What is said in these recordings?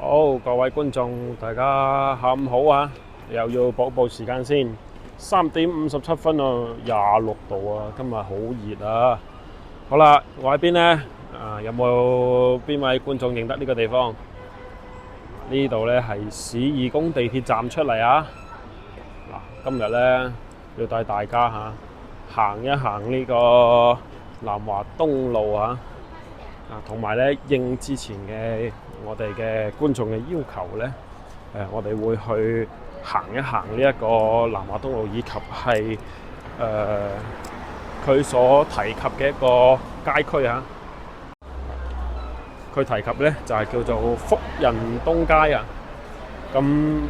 好，各位觀眾，大家下午好啊！又要報時間先，3:57啊，26度啊，今日好熱啊！好啦，我喺邊呢？有冇邊位觀眾認得呢個地方？呢度呢係市義宮地鐵站出嚟啊！嗱，今日呢要帶大家行一行呢個南華東路啊！同埋咧，應之前嘅我哋嘅觀眾嘅要求咧，我哋會去行一行呢一個南華東路，以及係佢所提及嘅一個街區啊。佢提及咧就係叫做福仁東街啊。咁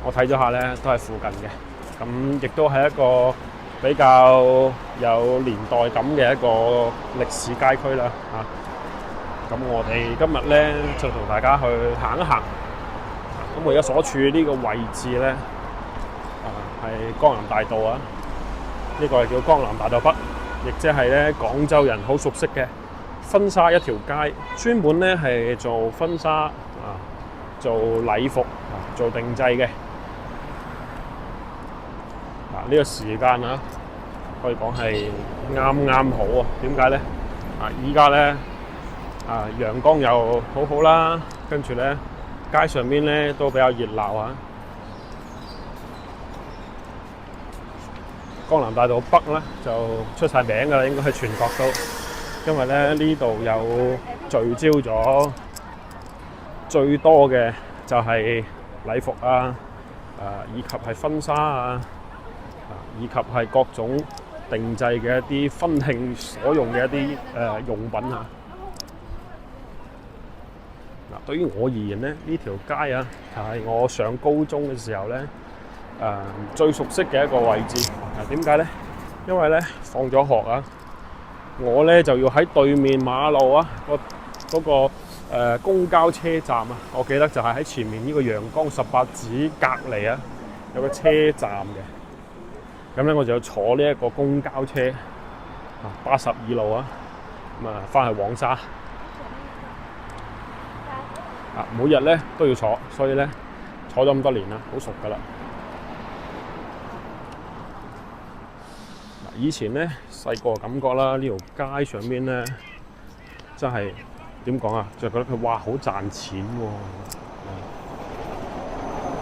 我睇咗下咧，都係附近嘅。咁亦都係一個比較有年代感嘅一個歷史街區啦，咁我哋今日咧就同大家去行一行。咁我而家所處呢個位置咧，係江南大道啊。呢個係叫江南大道北，亦即係咧廣州人好熟悉嘅婚紗一條街，專門咧係做婚紗做禮服做定製嘅。呢個時間可以講係啱啱好啊。點解咧？依家咧陽光又好好啦，跟住咧街上邊咧都比較熱鬧啊。江南大道北咧就出晒名㗎啦，應該喺全國都，因為咧呢度有聚焦咗最多嘅就係禮服以及係婚紗以及係各種定製嘅一啲婚慶所用嘅一啲用品啊。對於我而言咧，呢條街就係我上高中嘅時候咧，最熟悉嘅一個位置。點解咧？因為咧放咗學我咧就要喺對面馬路嗰個公交車站我記得就係喺前面呢個陽光18子隔離有個車站嘅。咁咧我就要坐呢一個公交車82路咁翻去黃沙。每日咧都要坐，所以咧坐咗咁多年啦，好熟噶啦。以前咧細個感覺啦，呢條街上邊咧真係點講就覺得佢哇好賺錢喎，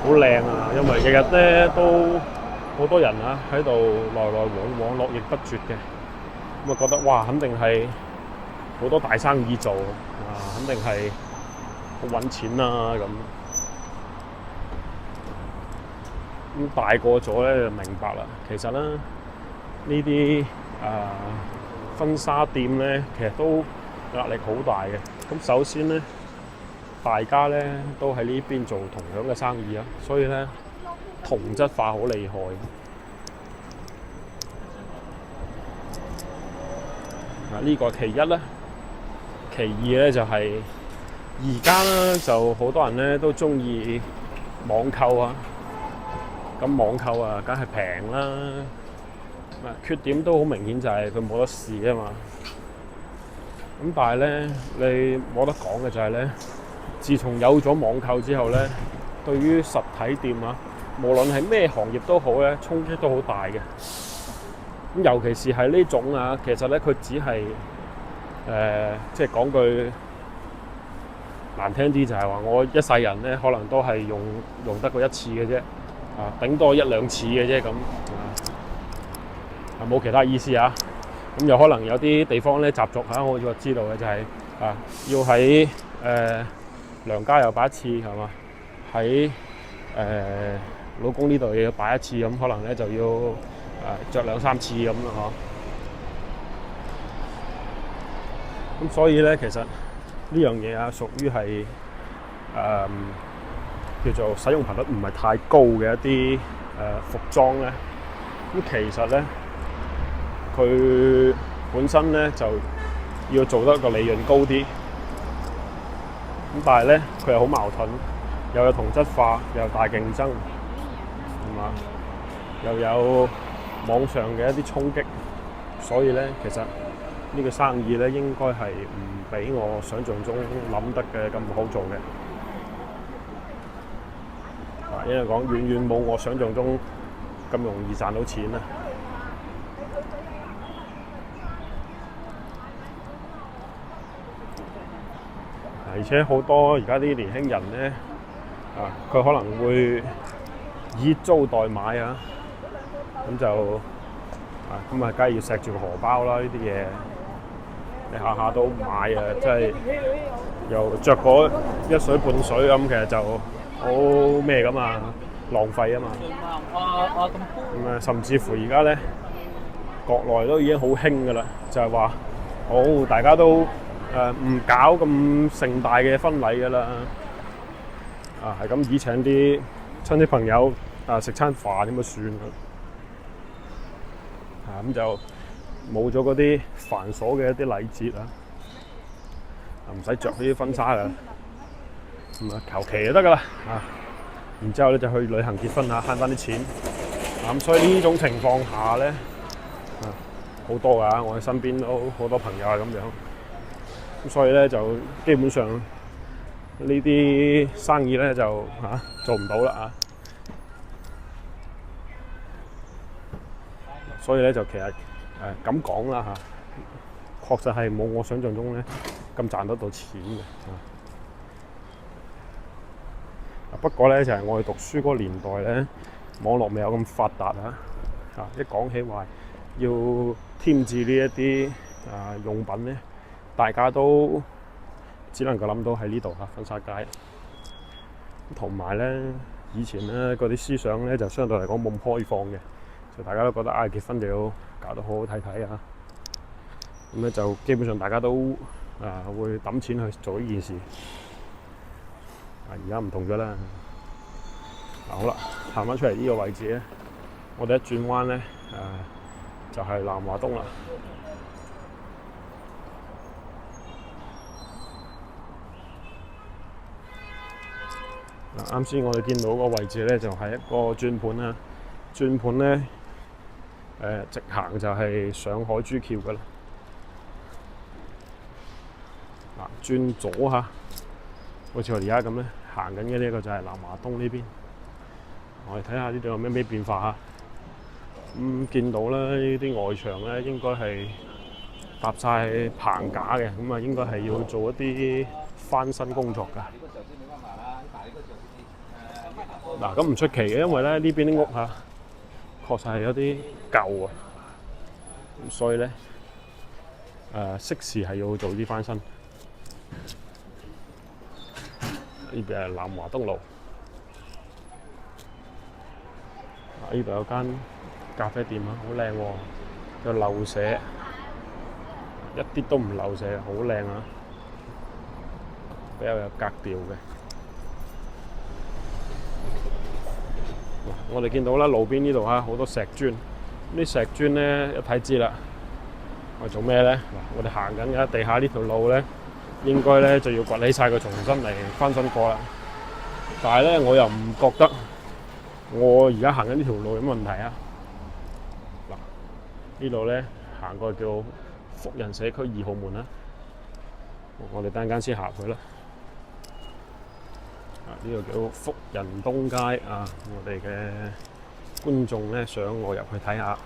好靚因為日日咧都好多人喺度來來往往，絡繹不絕嘅。咁覺得哇，肯定係好多大生意做肯定係好揾錢啦咁。大個咗咧就明白啦，其實咧呢啲婚紗店咧其實都壓力好大嘅。咁首先咧，大家咧都喺呢邊做同樣嘅生意所以咧同質化好厲害。呢個其一啦，其二咧就係而家咧就好多人咧都中意網購咁網購梗係平啦。缺點都好明顯，就係佢冇得試嘛。咁但係咧你冇得講嘅就係咧，自從有咗網購之後咧，對於實體店無論係咩行業都好咧，衝擊都好大嘅。咁尤其是係呢種其實咧佢只係即係講句難聽啲，就係話我一世人咧可能都係用得過一次嘅啫，頂多1、2次嘅啫咁，冇其他意思咁有可能有啲地方咧習俗我知道嘅就係要喺娘家又擺一次係嘛，喺老公呢度又要擺一次咁，可能咧就要着2、3次咁咯。咁所以咧其實呢樣嘢屬於係叫做使用頻率唔係太高嘅一啲服裝咧。咁其實咧佢本身咧就要做得個利潤高啲，咁但係咧佢又好矛盾，又有同質化，又有大競爭，係嘛？又有網上嘅一啲衝擊，所以咧其實呢個生意咧應該係唔比我想象中諗得嘅咁好做嘅。因為講遠遠冇我想象中咁容易賺到錢啦。而且好多而家啲年輕人咧，佢可能會以租代買啊，咁就咁梗係要錫住個荷包啦。呢啲嘢你下下都買啊，即係又着嗰一水半水咁，其實就好咩噶嘛，浪費啊嘛。咁甚至乎而家咧，國內都已經好興噶啦，就係話大家都唔搞咁盛大嘅婚禮噶啦，係咁以請啲親戚朋友食餐飯咁就算啦。咁就冇咗嗰啲繁瑣嘅一啲禮節啊，唔使着呢啲婚紗啦，咁求其就得噶啦。然之後咧就去旅行結婚慳翻啲錢。咁所以呢種情況下咧，好多噶，我哋身邊都好多朋友係咁樣。咁所以咧就基本上呢啲生意咧就做唔到啦。所以咧就其實咁講啦確實係冇我想象中咧咁賺得到錢嘅。不過咧就係我哋讀書嗰個年代咧，網絡未有咁發達一講起話要添置呢一啲用品咧，大家都只能夠諗到喺呢度婚紗街。同埋咧，以前咧嗰啲思想咧就相對嚟講冇咁開放嘅，就大家都覺得結婚就要搞得好好睇睇咁咧就基本上大家都會揼錢去做呢件事。而家唔同咗啦。好啦，行翻出嚟呢個位置咧，我哋一轉彎咧就係南華東啦。啱先我哋見到個位置咧就係一個轉盤啦，轉盤咧直行就係上海珠橋噶啦。轉左好似我而家咁咧，行緊嘅呢個就係南華東呢邊。我哋睇下呢度有咩變化見到咧呢啲外牆咧應該係搭晒棚架嘅，咁應該係要做一啲翻新工作㗎。咁唔出奇嘅，因為咧呢邊啲屋確實係有啲舊咁所以咧適時係要做啲翻新。呢邊係南華東路，呢度有間咖啡店好靚喎，有漏社，一啲都唔漏社，好靚比較有格調嘅。我哋見到啦，路邊呢度好多石磚，啲石磚咧一睇知啦，我做咩咧？我哋行緊嘅地下呢條路咧，應該咧就要掘起晒佢，重新嚟翻新過啦。但係咧，我又唔覺得我而家行緊呢條路有乜問題呢度咧行過去叫福人社區2號門啦，我哋等陣間先行去啦。呢度叫福人東街我哋嘅觀眾咧想我入去睇下，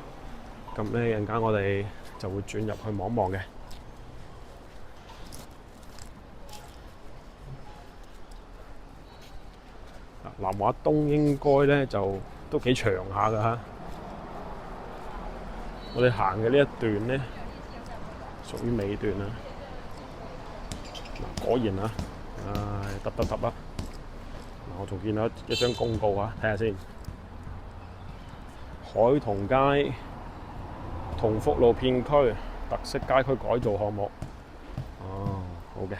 咁咧陣間我哋就會轉入去望望嘅。南華東應該咧就都幾長下㗎我哋行嘅呢一段咧屬於尾段啦。果然揼我仲見到一張公告睇下先。海桐街同福路片區特色街區改造項目。好嘅。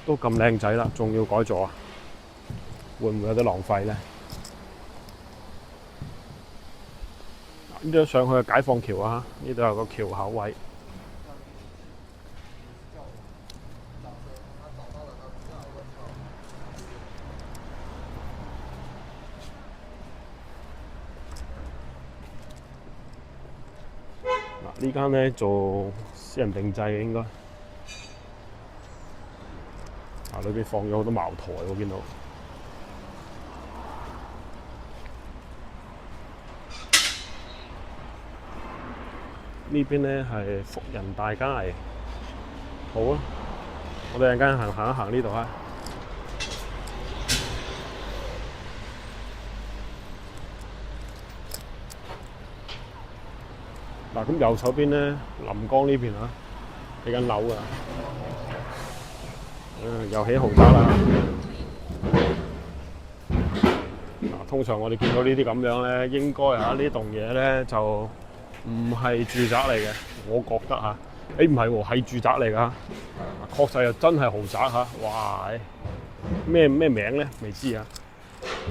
都咁靚仔啦，仲要改造會唔會有啲浪費咧？呢度上去係解放橋呢度有個橋口位。呢間咧做私人定製嘅應該。裏邊放咗好多茅台喎，見到。呢邊咧係福仁大街，好啊！我哋陣間行一行呢度啊。嗱，咁右手邊咧，臨江呢邊啊，起緊樓啊，又起豪宅啦。嗱，通常我哋見到呢啲咁樣咧，應該呢棟嘢咧就唔係住宅嚟嘅，我覺得嚇。唔係喎，係住宅嚟㗎。確實又真係豪宅嚇。哇！咩名咧？未知啊。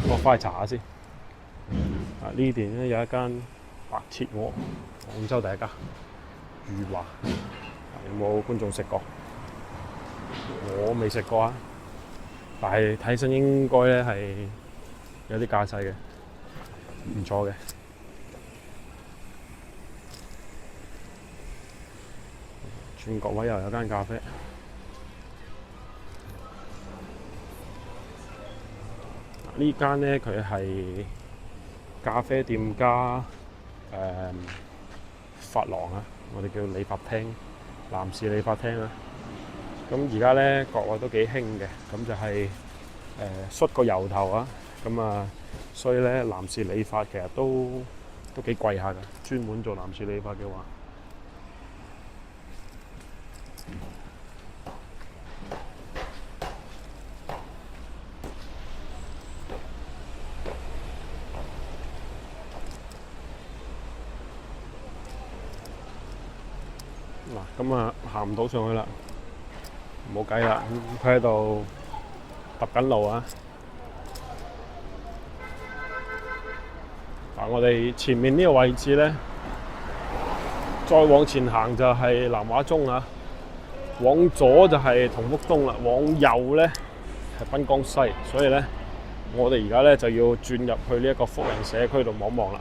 我翻去查下先。呢邊咧有一間白切鵝，廣州第一家裕華。有冇觀眾食過？我未食過啊，但係睇身應該咧係有啲架勢嘅，唔錯嘅。轉角位又有間咖啡。呢間咧佢係咖啡店加髮廊啊，我哋叫理髮廳，男士理髮廳啊。咁而家咧國內都幾興嘅，咁就係梳個油頭啊。咁啊，所以咧男士理髮其實都幾貴下㗎，專門做男士理髮嘅話。嗱，咁啊行唔到上去啦，冇計啦，佢喺度揼緊路啊！嗱，我哋前面呢個位置咧，再往前行就係南華中啊，往左就係同福東啦，往右咧係濱江西，所以咧我哋而家咧就要轉入去呢一個福仁社區度望望啦。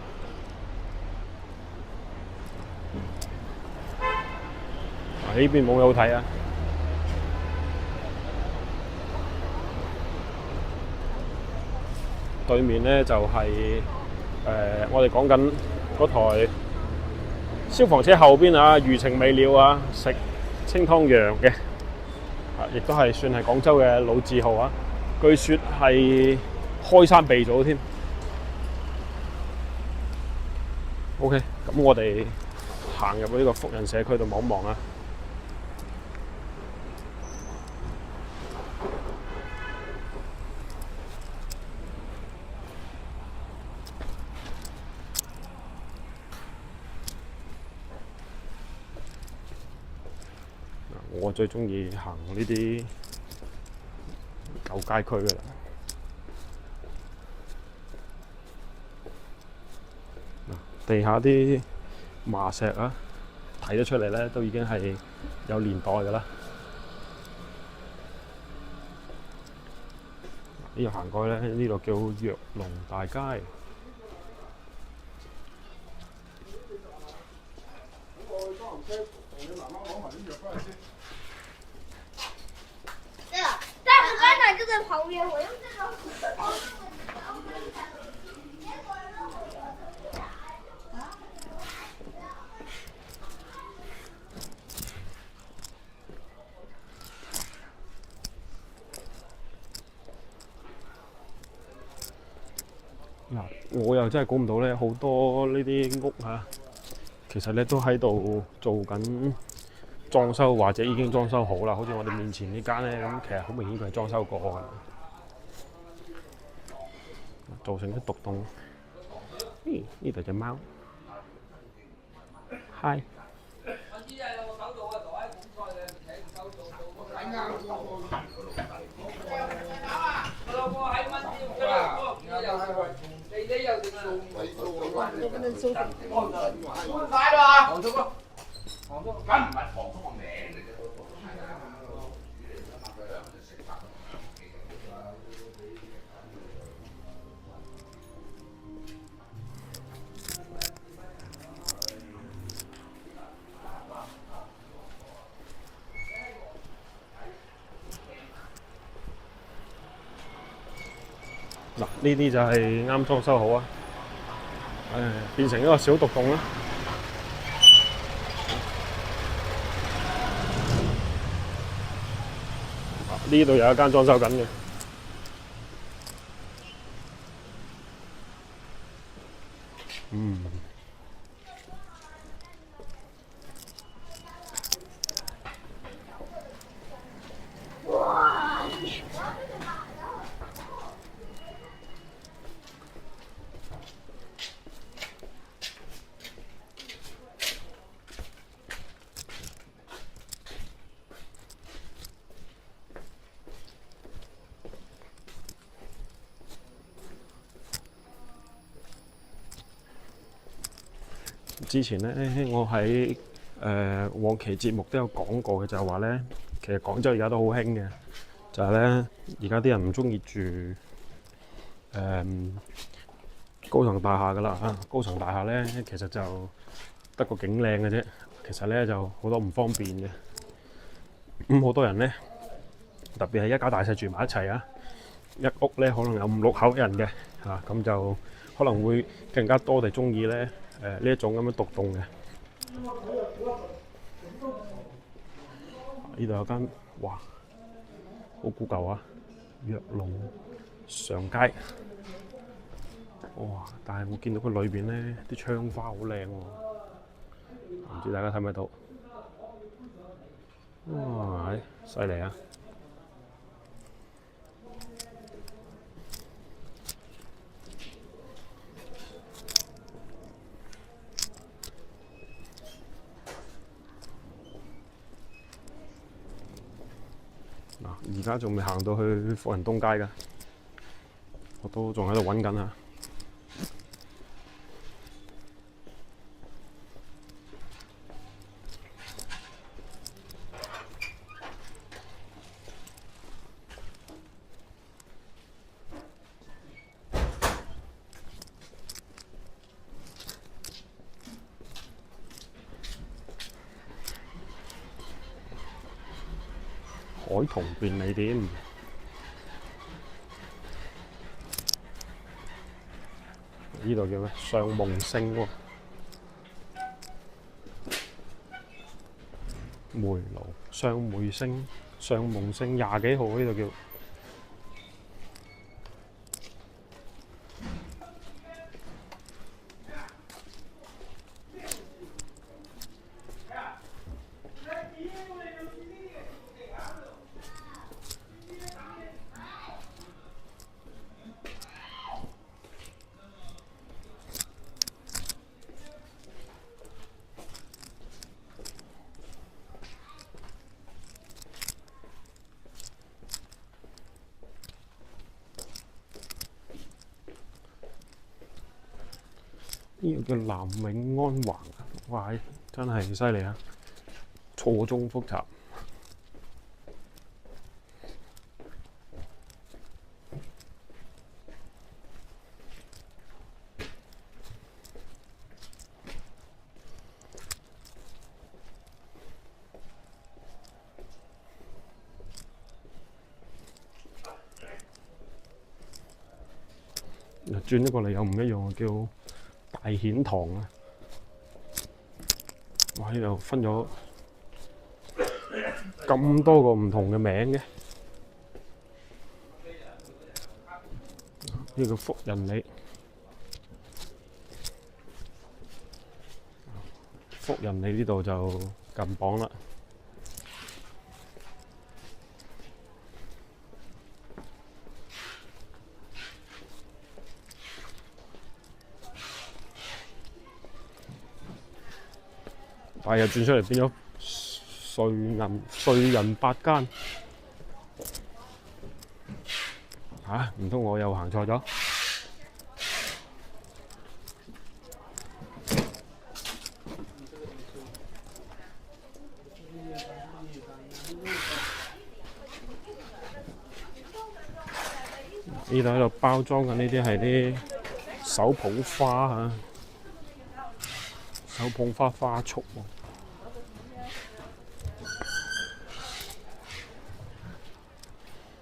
呢邊冇嘢好睇啊！對面咧就係我哋講緊嗰台消防車後邊啊，餘情未了啊，食清湯羊嘅，亦都係算係廣州嘅老字號啊！據說係開山鼻祖添。OK，咁我哋行入去呢個福仁社區度望望啊！我最中意行呢啲舊街區㗎啦。地下啲麻石啊，睇得出嚟咧，都已經係有年代㗎啦。呢度行過去咧，呢度叫藥龍大街。大夫刚才就在旁边，我用这个。嗱，我又真係估唔到咧，好多呢啲屋嚇，其實咧都喺度做緊裝修，或者已經裝修好啦。好似我哋面前呢間咧，咁其實好明顯佢係裝修過㗎，造成啲獨棟。呢度隻貓，Hi。嗱，呢啲就係啱裝修好啊，變成一個小獨棟啦。呢度有一間裝修緊嘅。之前咧，我喺往期節目都有講過嘅，就係話咧，其實廣州而家都好興嘅，就係咧，而家啲人唔中意住高層大廈噶啦嚇。高層大廈咧，其實就得個景靚嘅啫，其實咧就好多唔方便嘅。好多人咧，特別係一家大細住埋一齊啊，一屋咧可能有5、6口人嘅嚇，咁就可能會更加多地中意咧。呢一種咁樣獨棟嘅，呢度有間，哇，好古舊啊！藥龍上街，哇！但係我見到佢裏邊咧啲窗花好靚喎，唔知大家睇唔睇到？哇！犀利啊！而家仲未行到去福仁東街㗎，我都仲喺度揾緊啊！海童便利店，呢度叫咩？上夢星喎，梅蘆上梅星、上夢星20幾號呢度叫。呢個叫南永安橫，哇！真係犀利啊，錯綜複雜。轉咗過嚟又唔一樣，叫大顯堂啊！哇！呢度分咗咁多個唔同嘅名嘅，呢個叫福仁里。福仁里呢度就近榜啦。但係又轉出嚟變咗瑞人8間嚇，唔通我又行錯咗？呢度喺度包裝緊呢啲係啲手捧花嚇。手捧花花束喎，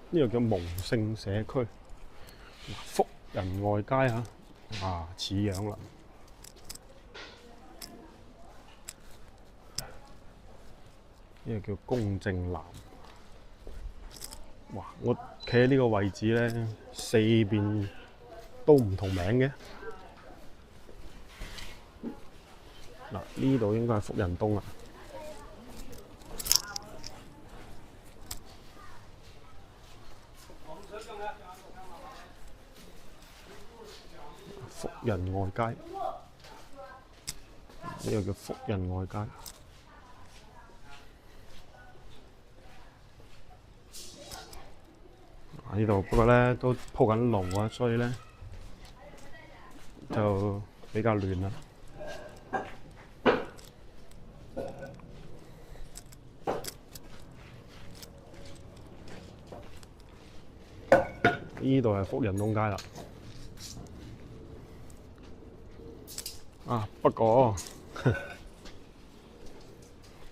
呢個叫蒙聖社區。福仁外街嚇，似樣啦。呢個叫公正南。哇！我企喺呢個位置咧，四邊都唔同名嘅。嗱，呢度應該係福仁東啦。福仁外街，呢個叫福仁外街。呢度不過咧都鋪緊路啊，所以咧就比較亂啦。呢度係福仁東街啦。不過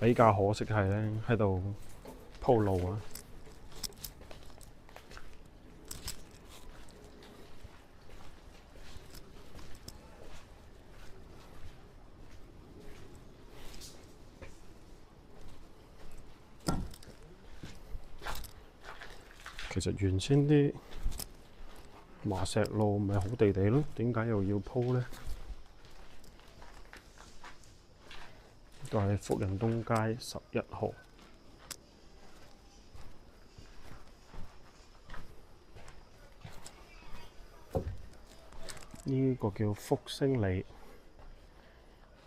比較可惜係咧喺度鋪路啊。其實原先啲麻石路咪好地地咯，點解又要鋪呢？就係福仁東街11號。呢個叫福星里，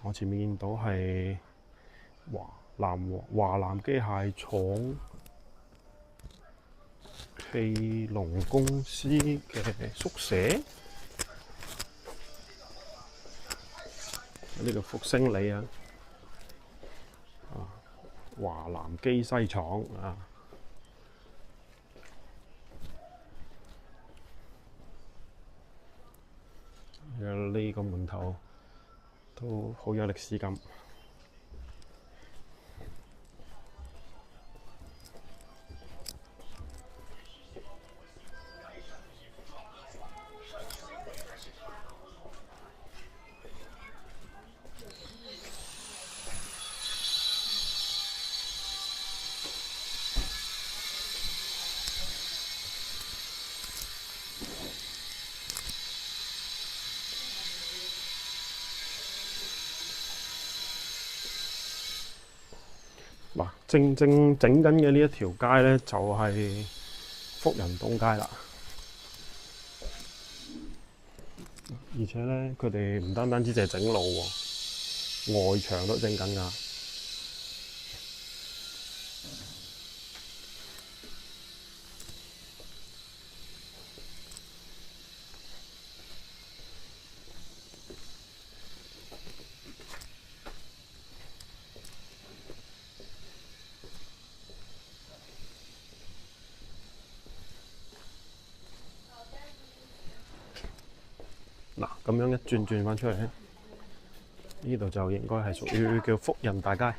我前面見到係華南機械廠汽龍公司嘅宿舍。呢個福星里啊，華南機西廠啊。呢個門頭都好有歷史感。嗱，正整緊嘅呢一條街咧，就係福仁東街啦。而且咧，佢哋唔單止淨係整路喎，外牆都整緊㗎。嗱，咁樣一轉翻出嚟咧，呢度就應該係屬於叫福仁大街。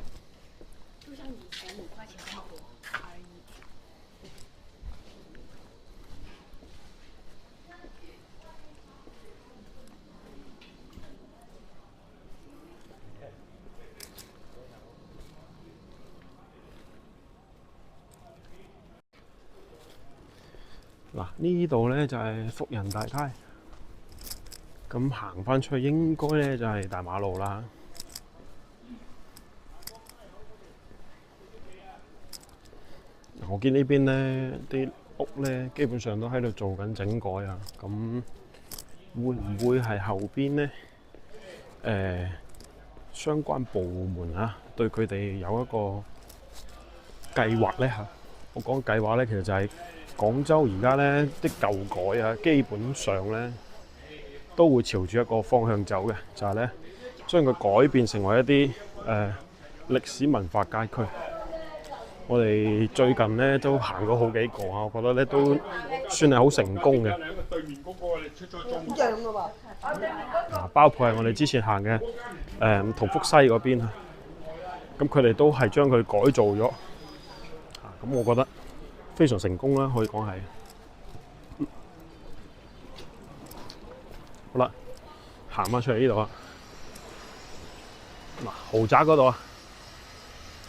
就像以前5塊錢那麼多而已。嗱，呢度咧就係福仁大街。咁行翻出去應該咧就係大馬路啦。我見呢邊咧啲屋咧基本上都喺度做緊整改啊。咁會唔會係後邊咧相關部門啊對佢哋有一個計劃咧嚇？我講計劃咧，其實就係廣州而家咧啲舊改啊，基本上咧都會朝住一個方向走嘅，就係咧將佢改變成為一啲歷史文化街區。我哋最近咧都行過好幾個啊，我覺得咧都算係好成功嘅。包括係我哋之前行嘅同福西嗰邊啊，咁佢哋都係將佢改造咗。咁我覺得非常成功啦，可以講係。好啦，行翻出嚟呢度啊！嗱，豪宅嗰度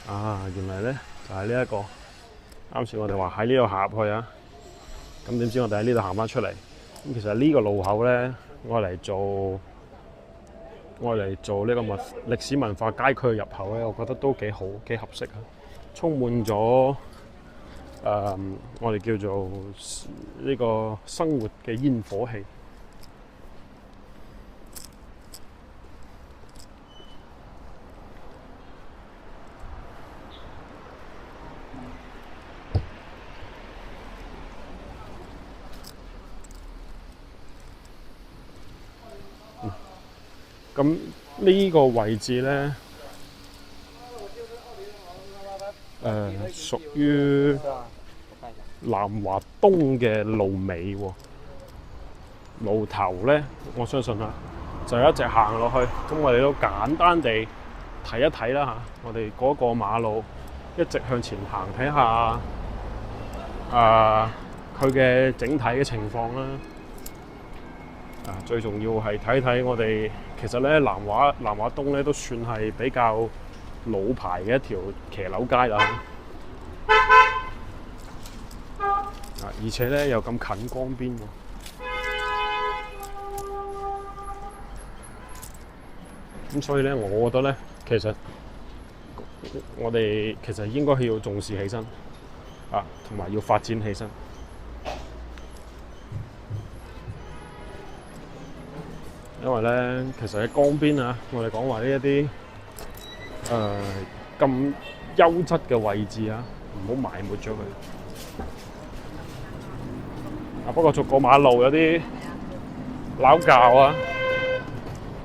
啊，原來咧就係呢一個啱先我哋話喺呢度行入去啊。咁點知我哋喺呢度行翻出嚟？咁其實呢個路口咧，愛嚟做呢個歷史文化街區嘅入口咧，我覺得都幾好，幾合適啊！充滿咗我哋叫做呢個生活嘅煙火氣。咁呢個位置咧，屬於南華東嘅路尾喎。路頭咧，我相信就一直行落去。咁我哋都簡單地睇一睇啦嚇。我哋嗰個馬路一直向前行，睇下佢嘅整體嘅情況啦。最重要係睇睇我哋其實咧南華東咧都算係比較老牌嘅一條騎樓街啦。而且咧又咁近江邊喎。咁所以咧，我覺得咧，其實我哋其實應該要重視起身同埋要發展起身。因為咧，其實喺江邊我哋講話呢一啲咁優質嘅位置唔好埋沒咗佢。不過逐個馬路有啲拗撬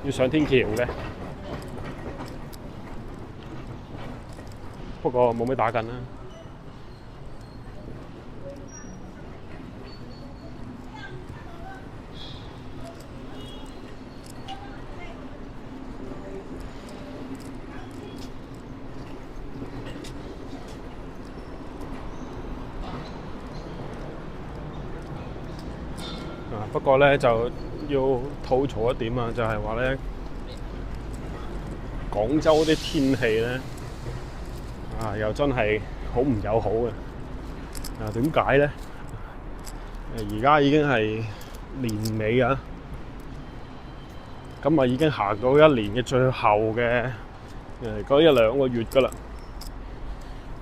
要上天橋嘅。不過冇咩打緊啦。不過咧就要吐槽一點就係話咧，廣州啲天氣咧又真係好唔友好嘅。點解咧？而家已經係年尾咁已經行到一年嘅最後嘅嗰1-2個月㗎啦。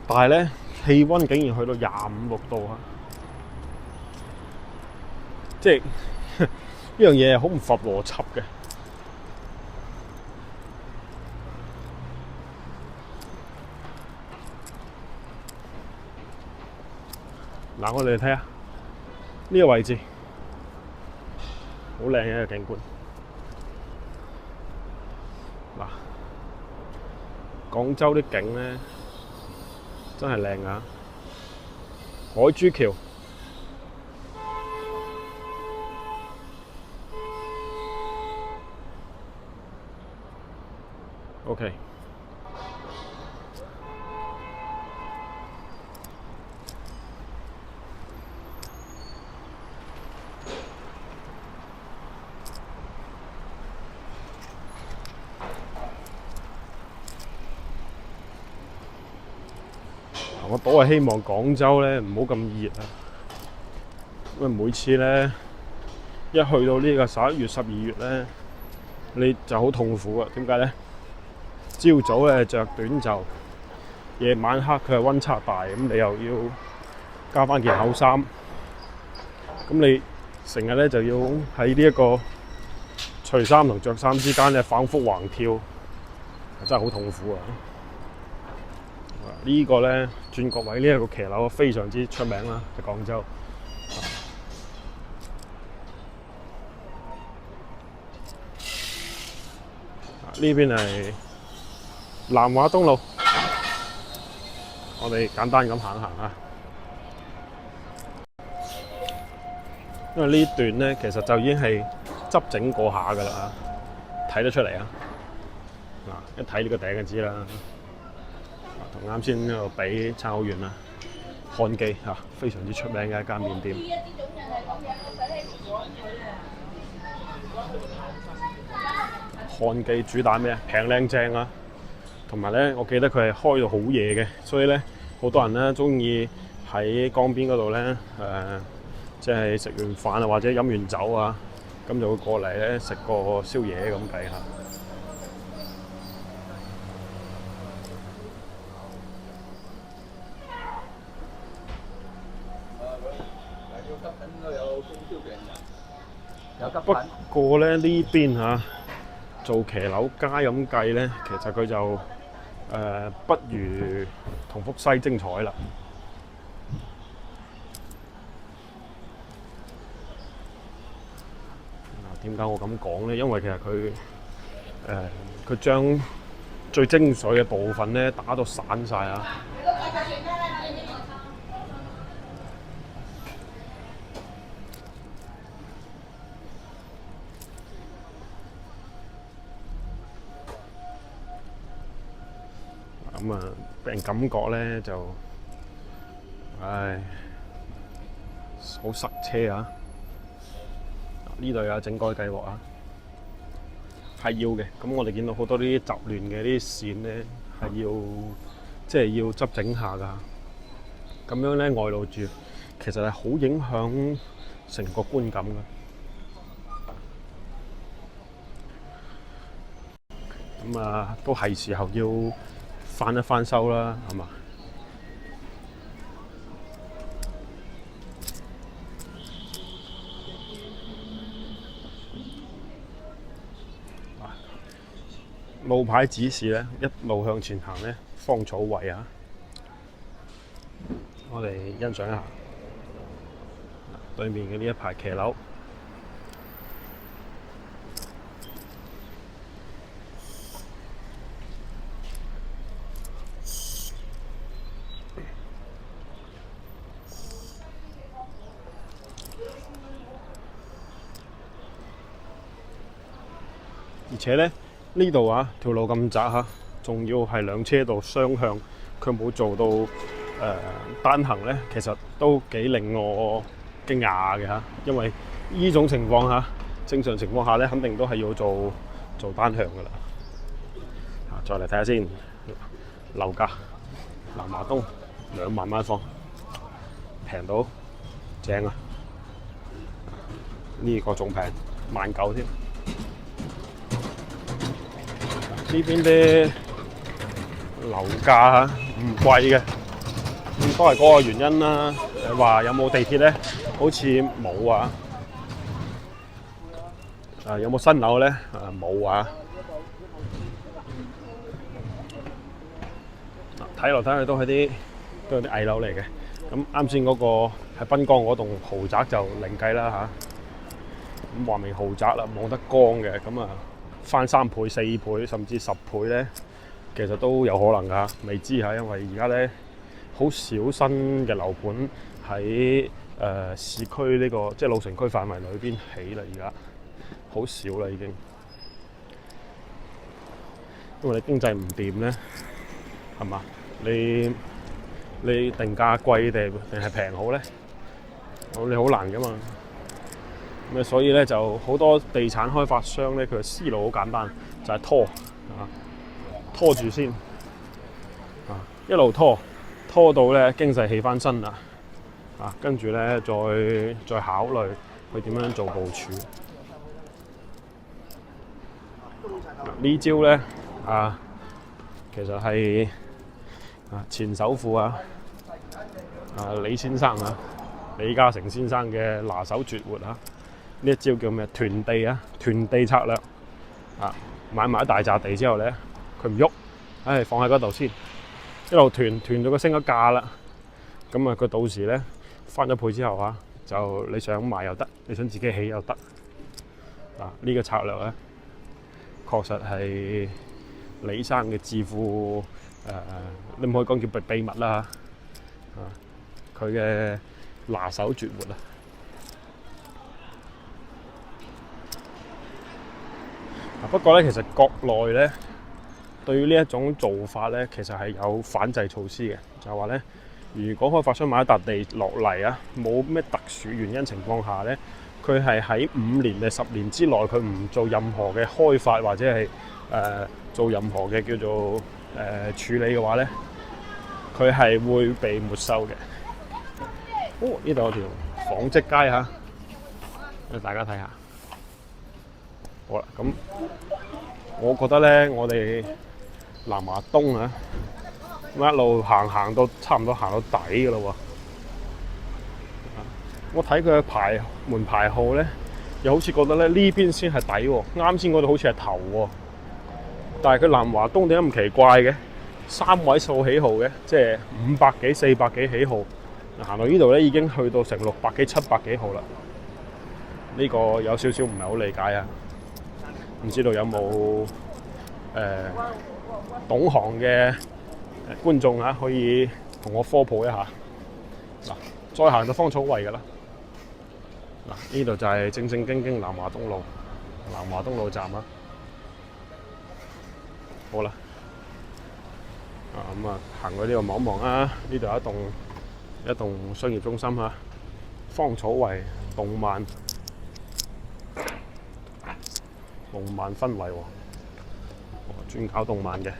但係咧氣温竟然去到25-26度即係呢樣嘢係好唔合邏輯嘅。嗱，我哋睇下呢個位置，好靚嘅一個景觀。嗱，廣州啲景咧真係靚海珠橋。OK，我都係希望廣州咧唔好咁熱因為每次咧一去到呢個11月、12月咧，你就好痛苦點解咧？朝早咧着短袖，夜晚黑佢係溫差大，咁你又要加翻件厚衫，咁你成日咧就要喺呢一個除衫同着衫之間咧反覆橫跳，真係好痛苦呢個咧轉角位呢一個騎樓非常之出名啦，喺廣州。呢邊係南華東路，我哋簡單咁行行因為呢段咧其實就已經係執整過下㗎啦，睇得出嚟一睇呢個頂就知啦。同啱先嗰度比差好遠啦。漢記非常之出名嘅一間麵店。漢記主打咩啊？平靚正啊！同埋咧，我記得佢係開到好夜嘅，所以咧好多人咧中意喺江邊嗰度咧即係食完飯啊，或者飲完酒啊，咁就會過嚟咧食個宵夜咁計下。不過咧呢邊做騎樓街咁計咧，其實佢就不如同福西精彩啦。點解我咁講咧？因為其實佢將最精髓嘅部分咧打到散晒啊！咁啊，俾人感覺咧就，好塞車啊！呢度有整改計劃啊，係要嘅。咁我哋見到好多啲雜亂嘅啲線咧，係要執整下㗎。咁樣咧外露住，其實係好影響成個觀感㗎。咁啊，都係時候要翻一翻修啦，係嘛？路牌指示咧，一路向前行咧，芳草圍啊！我哋欣賞一下對面嘅呢一排騎樓。而且咧呢度條路咁窄仲要係兩車道雙向，佢冇做到單行咧，其實都幾令我驚訝嘅因為呢種情況正常情況下咧，肯定都係要做單向噶啦。再嚟睇下先，樓價南華東2萬蚊一方，平到正啊！呢個仲平19000添。呢邊啲樓價唔貴嘅，咁都係嗰個原因啦。話有冇地鐵咧？好似冇啊。有冇新樓咧？冇啊。睇落睇去都係啲矮樓嚟嘅。咁啱先嗰個喺濱江嗰棟豪宅就另計啦咁話明豪宅啦，望得光嘅咁啊。翻3倍、4倍甚至10倍咧，其實都有可能㗎，未知因為而家咧好少新嘅樓盤喺市區呢個即係老城區範圍裏邊起啦，而家好少啦已經，因為你經濟唔掂咧，係嘛？你定價貴定係平好咧？你好難㗎嘛。咁所以咧就好多地產開發商咧，佢嘅思路好簡單，就係拖住先一路拖到咧經濟起翻身啦跟住咧再考慮佢點樣做部署。呢招咧其實係前首富李先生李嘉誠先生嘅拿手絕活呢一招叫咩？囤地囤地策略買埋一大紮地之後咧，佢唔喐，放喺嗰度先，一路囤到佢升咗價啦。咁佢到時咧翻咗倍之後就你想賣又得，你想自己起又得。呢個策略咧，確實係李生嘅致富你唔可以講叫秘密啦佢嘅拿手絕活不過咧，其實國內咧對於呢一種做法咧，其實係有反制措施嘅，就係話咧，如果開發商買一笪地落嚟冇咩特殊原因情況下咧，佢係喺5年定10年之內，佢唔做任何嘅開發或者係做任何嘅叫做處理嘅話咧，佢係會被沒收嘅。哦，呢度有條紡織街嚇，俾大家睇下。好啦，咁我覺得咧，我哋南華東啊，咁一路行到差唔多行到底㗎啦喎。我睇佢嘅門牌號咧，又好似覺得咧呢邊先係底喎，啱先嗰度好似係頭喎。但係佢南華東點解咁奇怪嘅？3位數起號嘅，即係500幾、400幾起號。行到呢度咧，已經去到成600幾、700幾號啦。呢個有少少唔係好理解啊！唔知道有冇懂行嘅觀眾啊，可以同我科普一下。嗱，再行到芳草圍㗎啦。嗱，呢度就係正正經經南華東路，南華東路站啊。好啦，咁行過呢度望一望啊，呢度有一棟商業中心啊，芳草圍動漫氛圍喎，專搞動漫嘅。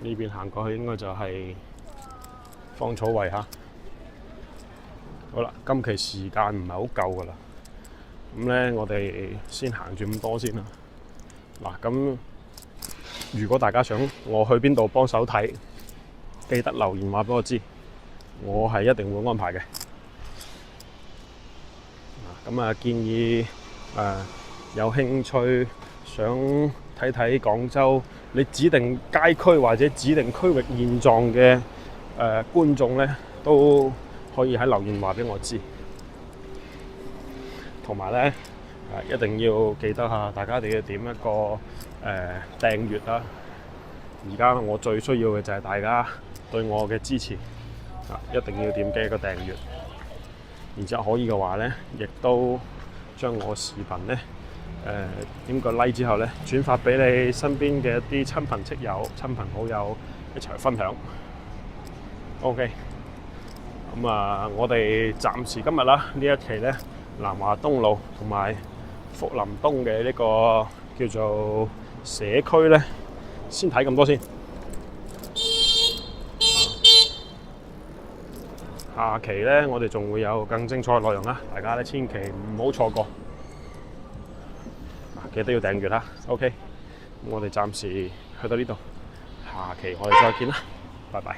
呢邊行過去應該就係芳草圍嚇。好啦，今期時間唔係好夠㗎啦，咁咧我哋先行住咁多先啦。嗱，咁如果大家想我去邊度幫手睇，記得留言話俾我知，我係一定會安排嘅。咁建議有興趣想睇睇廣州你指定街區或者指定區域現狀嘅觀眾咧，都可以喺留言話俾我知。同埋咧一定要記得下，大家一定要點一個訂閱啦。而家我最需要嘅就係大家對我嘅支持，一定要點擊一個訂閱。然之後可以嘅話咧，亦都將我視頻咧點個 like 之後咧，轉發俾你身邊嘅一啲親朋戚友、親朋好友一齊分享。OK，咁我哋暫時今日啦呢一期咧，南華東路同埋福臨東嘅呢個叫做社區咧，先睇咁多先。下期咧，我哋仲會有更精彩嘅內容啦，大家咧千祈唔好錯過。記得要訂閱啦。OK，咁我哋暫時去到呢度，下期我哋再見啦，拜拜。